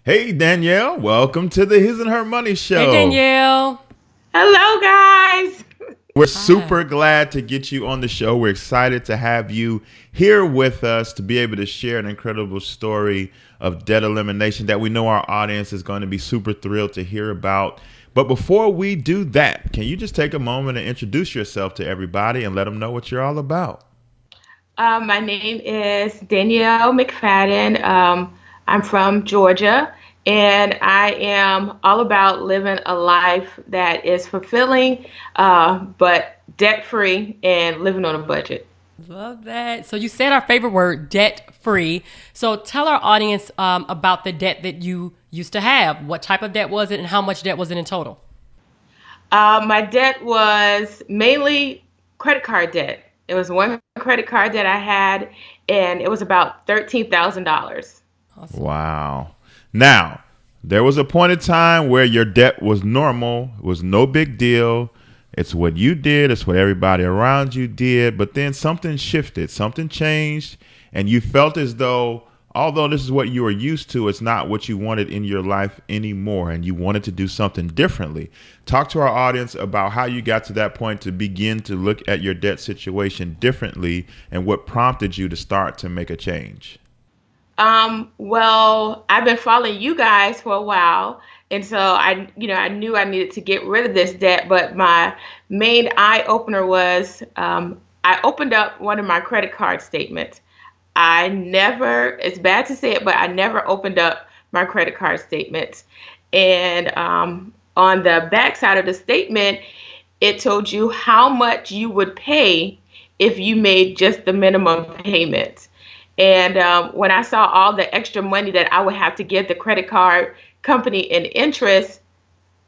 Hey, Danielle, welcome to the His and Her Money Hey, Show. Danielle. Hello, guys. We're Hi. super glad to get you on the show. We're excited to have you here with us to be able to share an incredible story of debt elimination that we know our audience is going to be super thrilled to hear about. But before we do that, can you just take a moment and introduce yourself to everybody and let them know what you're all about? My name is Danielle McFadden. I'm from Georgia, and I am all about living a life that is fulfilling, but debt free and living on a budget. Love that. So you said our favorite word, debt free. So tell our audience about the debt that you used to have. What type of debt was it and how much debt was it in total? My debt was mainly credit card debt. It was one credit card that I had, and it was about $13,000. Awesome. Wow. Now, there was a point in time where your debt was normal, it was no big deal. It's what you did, it's what everybody around you did, but then something shifted, something changed, and you felt as though, although this is what you were used to, it's not what you wanted in your life anymore, and you wanted to do something differently. Talk to our audience about how you got to that point to begin to look at your debt situation differently and what prompted you to start to make a change. Well, I've been following you guys for a while, and so I knew I needed to get rid of this debt. But my main eye opener was I opened up one of my credit card statements. I never, it's bad to say it, but I never opened up my credit card statements. And on the back side of the statement, it told you how much you would pay if you made just the minimum payments. And when I saw all the extra money that I would have to give the credit card company in interest,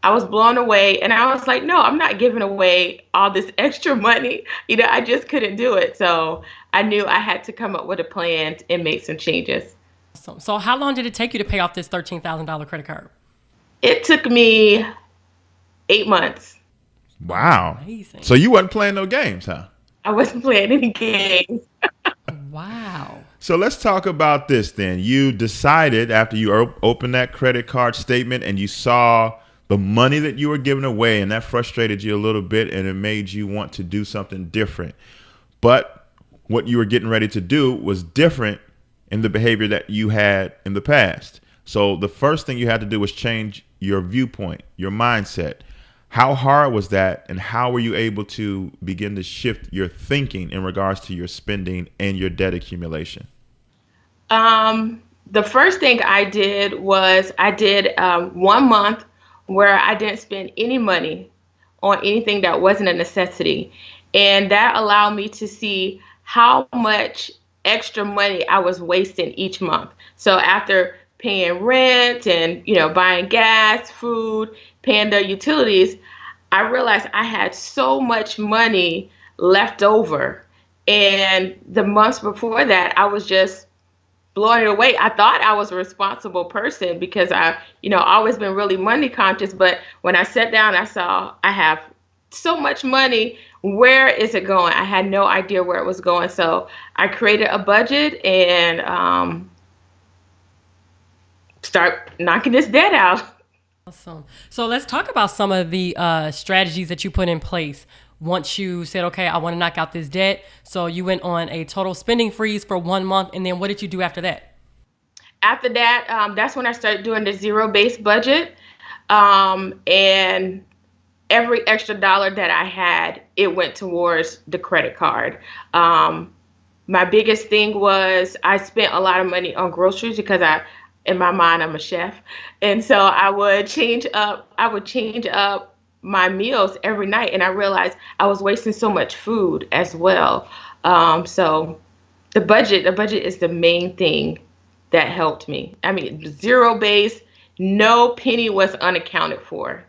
I was blown away. And I was like, no, I'm not giving away all this extra money. I just couldn't do it. So I knew I had to come up with a plan and make some changes. So how long did it take you to pay off this $13,000 credit card? It took me 8 months. Wow. Amazing. So you wasn't playing no games, huh? I wasn't playing any games. Wow. So let's talk about this then. You decided after you opened that credit card statement and you saw the money that you were giving away, and that frustrated you a little bit and it made you want to do something different. But what you were getting ready to do was different in the behavior that you had in the past. So the first thing you had to do was change your viewpoint, your mindset. How hard was that, and how were you able to begin to shift your thinking in regards to your spending and your debt accumulation? The first thing I did was I did 1 month where I didn't spend any money on anything that wasn't a necessity. And that allowed me to see how much extra money I was wasting each month. So after paying rent and, buying gas, food, paying the utilities, I realized I had so much money left over. And the months before that, I was just blowing it away. I thought I was a responsible person because always been really money conscious. But when I sat down, I saw I have so much money. Where is it going? I had no idea where it was going. So I created a budget and start knocking this debt out. Awesome. So let's talk about some of the strategies that you put in place once you said, okay, I want to knock out this debt. So you went on a total spending freeze for 1 month. And then what did you do after that? After that, that's when I started doing the zero-based budget. And every extra dollar that I had, it went towards the credit card. My biggest thing was I spent a lot of money on groceries because in my mind, I'm a chef. And so I would change up my meals every night. And I realized I was wasting so much food as well. So the budget is the main thing that helped me. I mean, zero base, no penny was unaccounted for.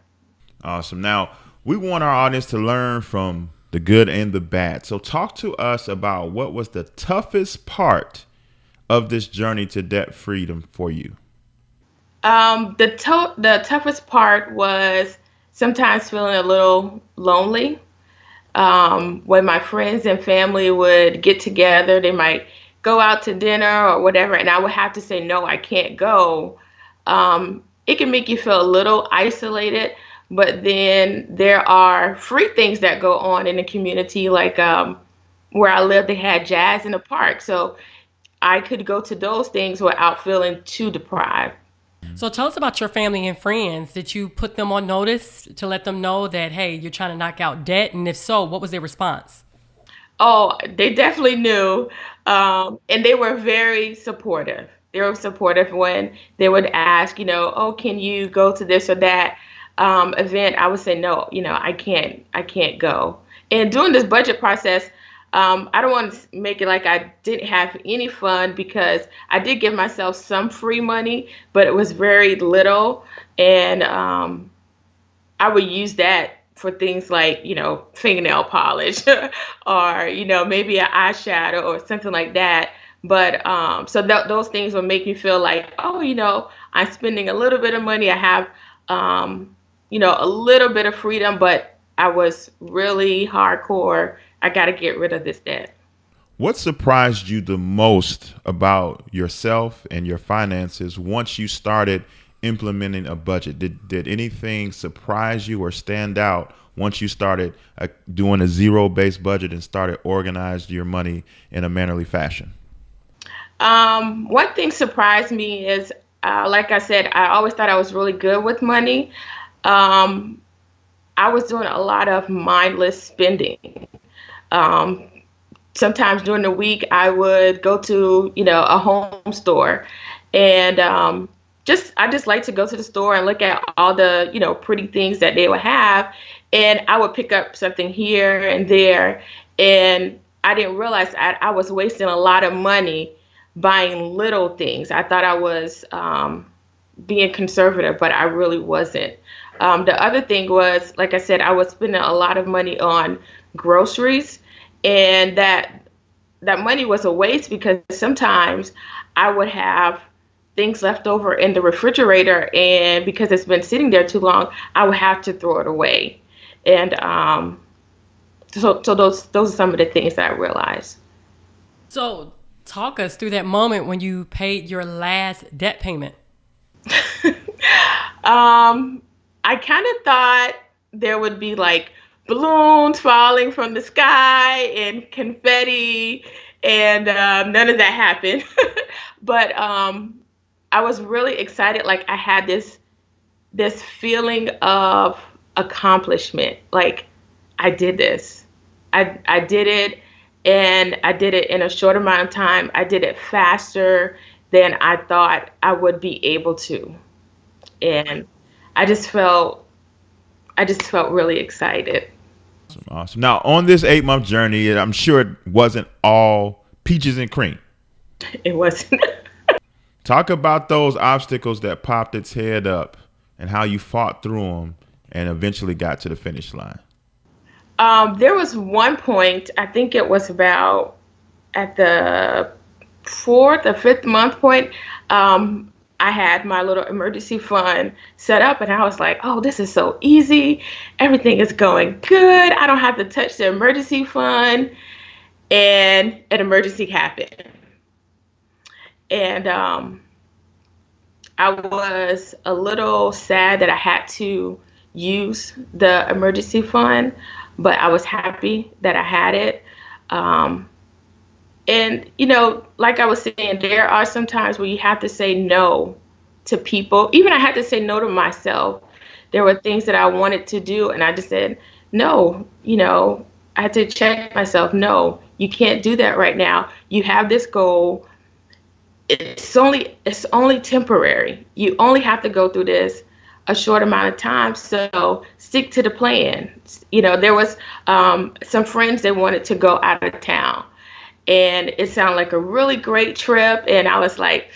Awesome. Now, we want our audience to learn from the good and the bad. So talk to us about what was the toughest part of this journey to debt freedom for you. The toughest part was sometimes feeling a little lonely. When my friends and family would get together, they might go out to dinner or whatever, and I would have to say, no, I can't go it can make you feel a little isolated. But then there are free things that go on in the community, like where I live, they had jazz in the park. So I could go to those things without feeling too deprived. So tell us about your family and friends. Did you put them on notice to let them know that, hey, you're trying to knock out debt? And if so, what was their response? Oh, they definitely knew. And they were very supportive. They were supportive when they would ask, oh, can you go to this or that event? I would say, no, I can't go. And during this budget process, I don't want to make it like I didn't have any fun, because I did give myself some free money, but it was very little. And I would use that for things like, fingernail polish or, maybe an eyeshadow or something like that. But so those things would make me feel like, oh, I'm spending a little bit of money. I have, a little bit of freedom, but I was really hardcore. I got to get rid of this debt. What surprised you the most about yourself and your finances once you started implementing a budget? Did anything surprise you or stand out once you started doing a zero-based budget and started organizing your money in a mannerly fashion? One thing surprised me is, like I said, I always thought I was really good with money. I was doing a lot of mindless spending. Um, Sometimes during the week, I would go to, a home store, and I just like to go to the store and look at all the, pretty things that they would have, and I would pick up something here and there, and I didn't realize I was wasting a lot of money buying little things. I thought I was being conservative, but I really wasn't. The other thing was, like I said, I was spending a lot of money on groceries, and that money was a waste, because sometimes I would have things left over in the refrigerator, and because it's been sitting there too long, I would have to throw it away. And so those are some of the things that I realized. So talk us through that moment when you paid your last debt payment. I kind of thought there would be like balloons falling from the sky and confetti, and none of that happened. But I was really excited. Like, I had this feeling of accomplishment. Like, I did this. I did it, and I did it in a short amount of time. I did it faster than I thought I would be able to, and I just felt really excited. Awesome. Now, on this 8-month journey, I'm sure it wasn't all peaches and cream. It wasn't. Talk about those obstacles that popped its head up and how you fought through them and eventually got to the finish line. There was one point, I think it was about at the 4th or 5th month point, I had my little emergency fund set up, and I was like, oh, this is so easy. Everything is going good. I don't have to touch the emergency fund. And an emergency happened. And I was a little sad that I had to use the emergency fund, but I was happy that I had it. And, like I was saying, there are some times where you have to say no to people. Even I had to say no to myself. There were things that I wanted to do, and I just said, no, I had to check myself. No, you can't do that right now. You have this goal. It's only temporary. You only have to go through this a short amount of time. So stick to the plan. There was some friends that wanted to go out of town, and it sounded like a really great trip. And I was like,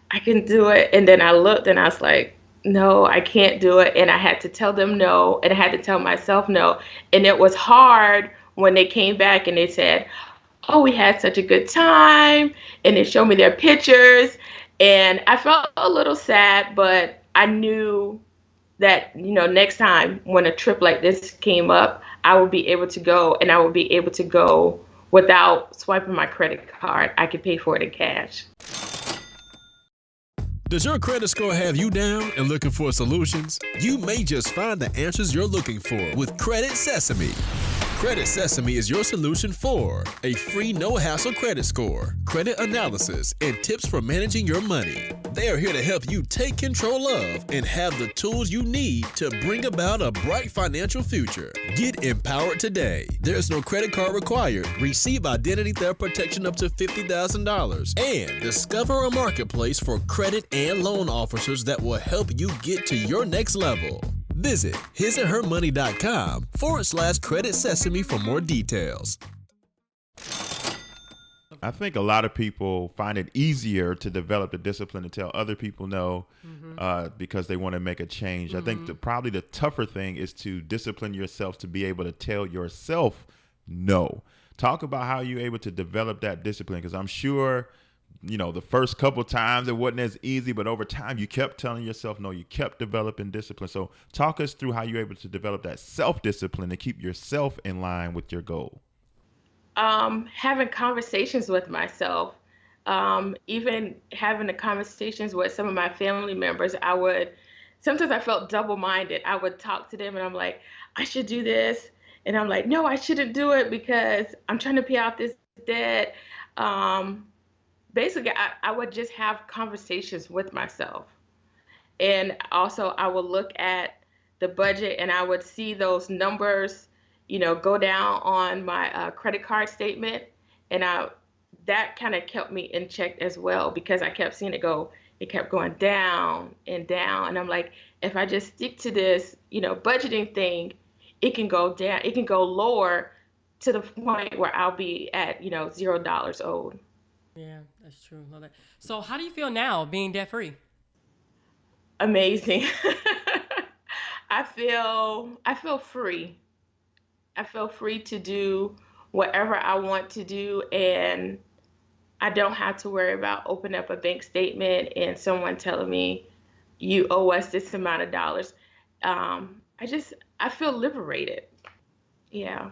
I can do it. And then I looked and I was like, no, I can't do it. And I had to tell them no, and I had to tell myself no. And it was hard when they came back and they said, oh, we had such a good time. And they showed me their pictures. And I felt a little sad, but I knew that, next time when a trip like this came up, I would be able to go, and I would be able to go without swiping my credit card. I could pay for it in cash. Does your credit score have you down and looking for solutions? You may just find the answers you're looking for with Credit Sesame. Credit Sesame is your solution for a free no-hassle credit score, credit analysis, and tips for managing your money. They are here to help you take control of and have the tools you need to bring about a bright financial future. Get empowered today. There's no credit card required. Receive identity theft protection up to $50,000 and discover a marketplace for credit and loan officers that will help you get to your next level. Visit hisandhermoney.com/credit sesame for more details. I think a lot of people find it easier to develop the discipline to tell other people no because they want to make a change. I think probably the tougher thing is to discipline yourself to be able to tell yourself no. Talk about how you're able to develop that discipline, because I'm sure, the first couple times it wasn't as easy, but over time you kept telling yourself no, you kept developing discipline. So talk us through how you're able to develop that self-discipline to keep yourself in line with your goal. Having conversations with myself, even having the conversations with some of my family members, sometimes I felt double-minded. I would talk to them and I'm like, I should do this. And I'm like, no, I shouldn't do it because I'm trying to pay out this debt. Basically, I would just have conversations with myself. And also I would look at the budget and I would see those numbers go down on my credit card statement. And that kind of kept me in check as well, because I kept seeing it kept going down and down. And I'm like, if I just stick to this, budgeting thing, it can go down, it can go lower to the point where I'll be at, $0 owed. Yeah, that's true. Love that. So how do you feel now being debt free? Amazing. I feel free. I feel free to do whatever I want to do, and I don't have to worry about opening up a bank statement and someone telling me you owe us this amount of dollars. I feel liberated. Yeah.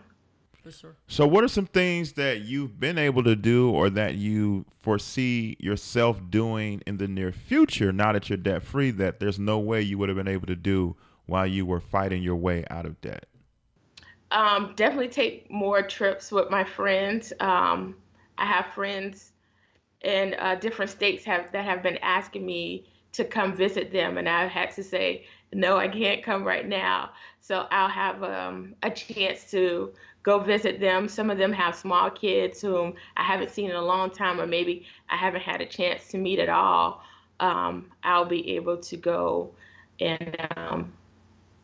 For sure. So what are some things that you've been able to do or that you foresee yourself doing in the near future, now that you're debt free, that there's no way you would have been able to do while you were fighting your way out of debt? Definitely take more trips with my friends. I have friends in different states that have been asking me to come visit them, and I've had to say, no, I can't come right now. So I'll have a chance to go visit them. Some of them have small kids whom I haven't seen in a long time, or maybe I haven't had a chance to meet at all. I'll be able to go and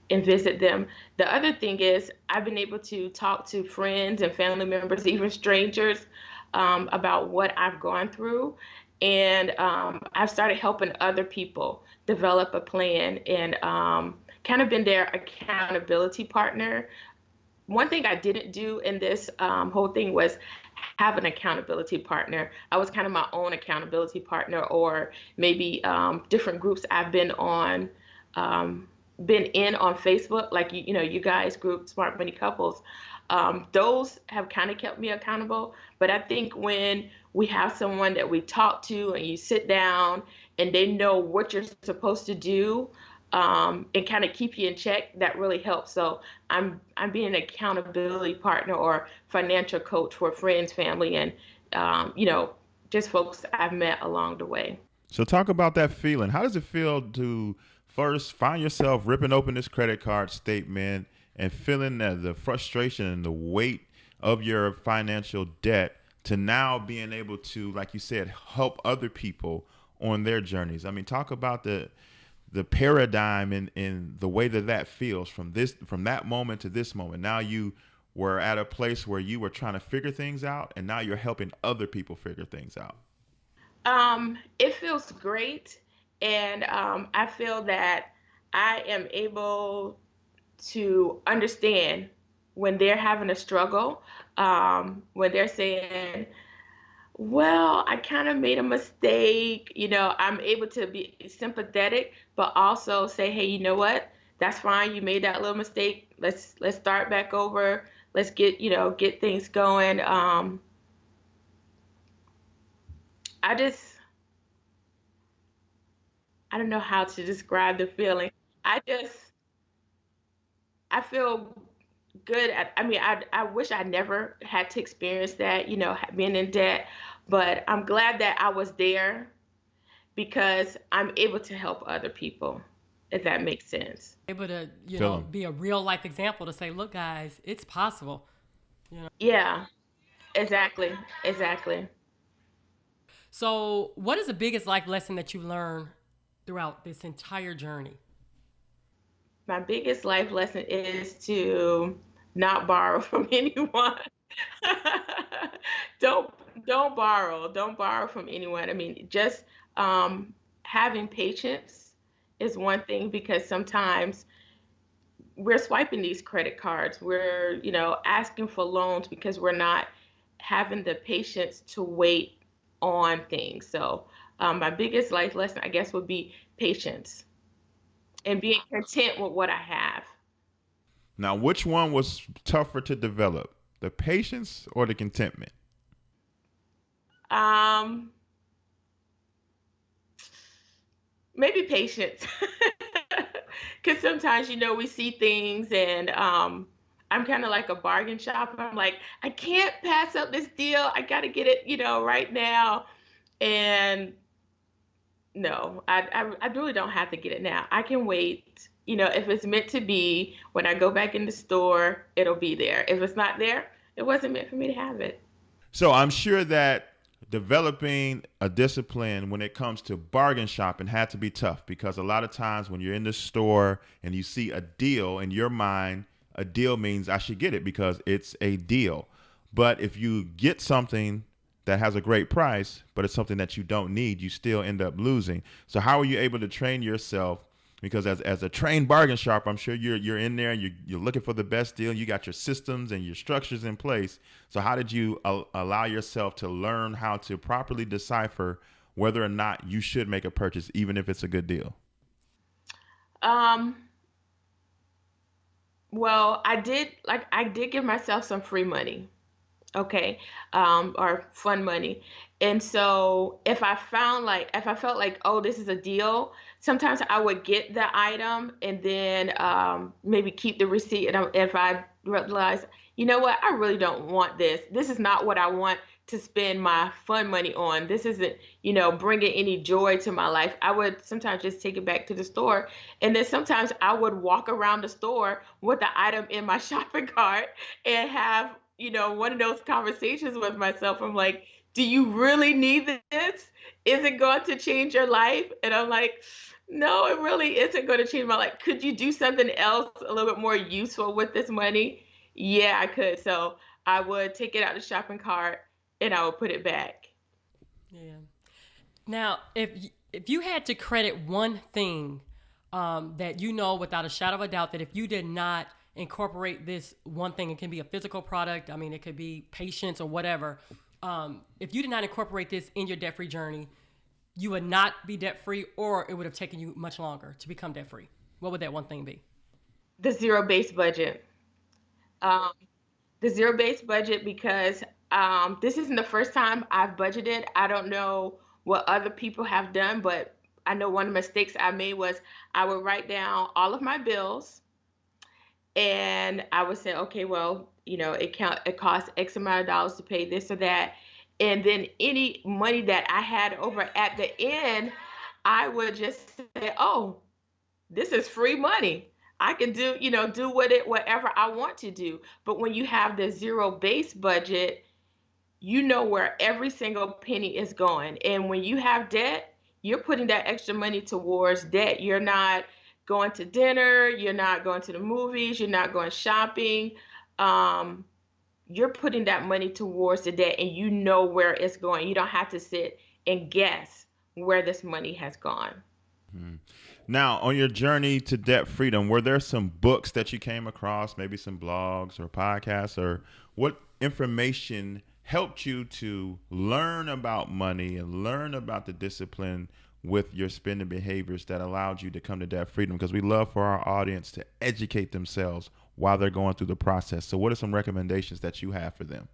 visit them. The other thing is I've been able to talk to friends and family members, even strangers, about what I've gone through. And I've started helping other people develop a plan and kind of been their accountability partner. One thing I didn't do in this whole thing was have an accountability partner. I was kind of my own accountability partner, or maybe different groups I've been on. Been in on Facebook, like you guys group Smart Money Couples. Those have kind of kept me accountable. But I think when we have someone that we talk to and you sit down and they know what you're supposed to do, and kind of keep you in check, that really helps. So I'm being an accountability partner or financial coach for friends, family, and just folks I've met along the way. So talk about that feeling. How does it feel to first find yourself ripping open this credit card statement and feeling the frustration and the weight of your financial debt, to now being able to, like you said, help other people on their journeys? I mean, talk about the paradigm in the way that feels from that moment to this moment. Now you were at a place where you were trying to figure things out, and now you're helping other people figure things out. It feels great. And I feel that I am able to understand when they're having a struggle, when they're saying, well, I kind of made a mistake. I'm able to be sympathetic, but also say, hey, you know what? That's fine. You made that little mistake. Let's start back over. Let's get things going. I don't know how to describe the feeling. I just I feel good I mean I wish I never had to experience that, being in debt, but I'm glad that I was there because I'm able to help other people, if that makes sense. Able to, Feel 'em. be a real life example to say, look, guys, it's possible. Yeah, exactly. Exactly. So, what is the biggest life lesson that you learned throughout this entire journey? My biggest life lesson is to not borrow from anyone. Don't borrow from anyone. I mean, just having patience is one thing, because sometimes we're swiping these credit cards. We're, asking for loans because we're not having the patience to wait on things. So, my biggest life lesson, I guess, would be patience and being content with what I have. Now, which one was tougher to develop, the patience or the contentment? Um, Maybe patience. Because sometimes, we see things, and I'm kind of like a bargain shopper. I'm like, I can't pass up this deal. I got to get it, right now. And no, I really don't have to get it now. I can wait. If it's meant to be, when I go back in the store, it'll be there. If it's not there, it wasn't meant for me to have it. So I'm sure that developing a discipline when it comes to bargain shopping had to be tough, because a lot of times when you're in the store and you see a deal, in your mind, a deal means I should get it because it's a deal. But if you get something that has a great price, but it's something that you don't need, you still end up losing. So how are you able to train yourself? Because as a trained bargain shopper, I'm sure you're in there, you're looking for the best deal. You got your systems and your structures in place. So how did you allow yourself to learn how to properly decipher whether or not you should make a purchase, even if it's a good deal? Um, well, I did give myself some free money, okay, or fun money. And so if I felt like, oh, this is a deal, sometimes I would get the item and then maybe keep the receipt. And if I realize, you know what, I really don't want this. This is not what I want to spend my fun money on. This isn't, bringing any joy to my life. I would sometimes just take it back to the store. And then sometimes I would walk around the store with the item in my shopping cart and have, one of those conversations with myself. I'm like, do you really need this? Is it going to change your life? And I'm like, no, it really isn't going to change my life. Could you do something else a little bit more useful with this money? Yeah, I could. So I would take it out of the shopping cart and I would put it back. Yeah. Now, if you had to credit one thing that without a shadow of a doubt that if you did not incorporate this one thing, it can be a physical product. I mean, it could be patience or whatever. If you did not incorporate this in your debt-free journey, you would not be debt-free, or it would have taken you much longer to become debt-free. What would that one thing be? The zero-based budget. Um, the zero-based budget, because this isn't the first time I've budgeted. I don't know what other people have done, but I know one of the mistakes I made was I would write down all of my bills, and I would say, okay, well, it costs X amount of dollars to pay this or that, and then any money that I had over at the end, I would just say, oh, this is free money. I can do whatever I want to do. But when you have the zero base budget, you know where every single penny is going. And when you have debt, you're putting that extra money towards debt. You're not going to dinner, you're not going to the movies, you're not going shopping. Um, you're putting that money towards the debt, and you know where it's going. You don't have to sit and guess where this money has gone. Now, on your journey to debt freedom, were there some books that you came across, maybe some blogs or podcasts, or what information helped you to learn about money and learn about the discipline with your spending behaviors that allowed you to come to debt freedom? Because we love for our audience to educate themselves while they're going through the process. So what are some recommendations that you have for them?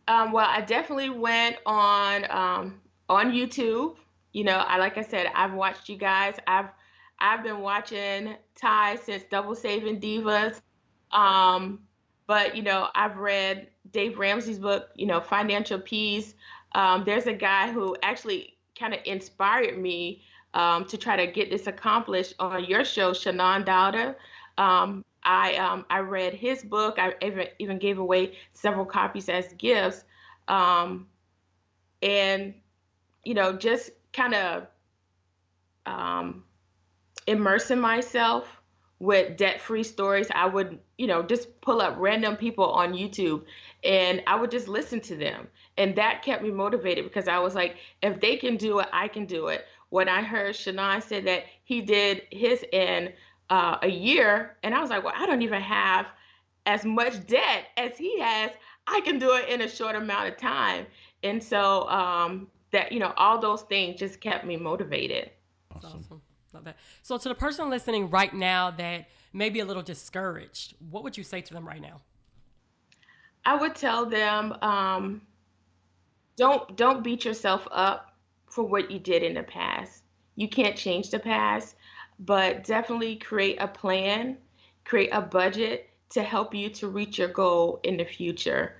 Well, I definitely went on YouTube. like I said, I've watched you guys. I've been watching Ty since Double Saving Divas. Um, but I've read Dave Ramsey's book, Financial Peace. There's a guy who actually kind of inspired me to try to get this accomplished on your show, Shannon Dowda. I read his book. I even gave away several copies as gifts. Um, and just kind of um, immersing myself with debt-free stories. I would, just pull up random people on YouTube and I would just listen to them. And that kept me motivated because I was like, if they can do it, I can do it. When I heard Shannon say that he did his in a year, and I was like, well, I don't even have as much debt as he has. I can do it in a short amount of time. And so that, all those things just kept me motivated. Awesome. Love that. So to the person listening right now that may be a little discouraged, what would you say to them right now? I would tell them, don't beat yourself up for what you did in the past. You can't change the past, but definitely create a plan, create a budget to help you to reach your goal in the future.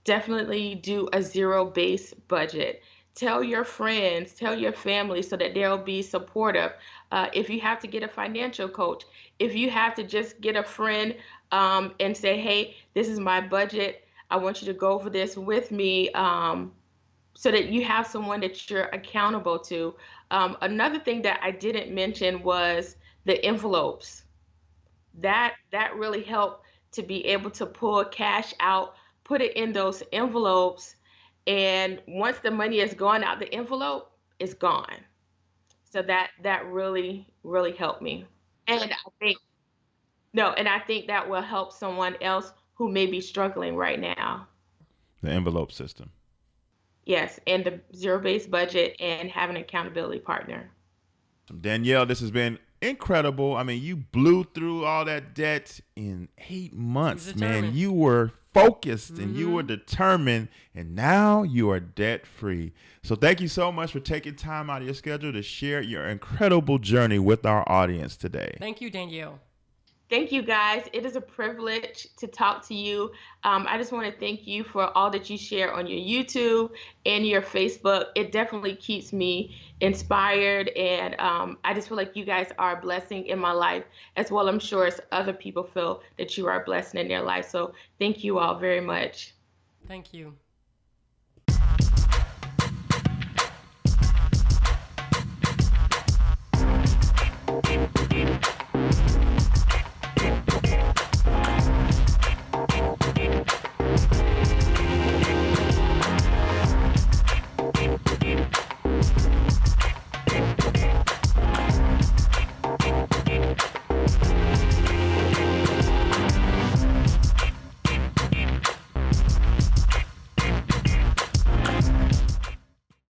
Definitely do a zero-based budget. Tell your friends, tell your family so that they'll be supportive. If you have to get a financial coach, if you have to just get a friend and say, hey, this is my budget. I want you to go over this with me so that you have someone that you're accountable to. Another thing that I didn't mention was the envelopes. That really helped to be able to pull cash out, put it in those envelopes, and once the money is gone out the envelope, it's gone. So that really helped me. And I think no, and I think that will help someone else who may be struggling right now. The envelope system. Yes, and the zero-based budget and have an accountability partner. Danielle, this has been incredible. I mean, you blew through all that debt in 8 months, man. You were focused and you were determined, and now you are debt free. So thank you so much for taking time out of your schedule to share your incredible journey with our audience today. Thank you, Danielle. Thank you, guys. It is a privilege to talk to you. I just want to thank you for all that you share on your YouTube and your Facebook. It definitely keeps me inspired, and I just feel like you guys are a blessing in my life, as well, I'm sure, as other people feel that you are a blessing in their life. So thank you all very much. Thank you.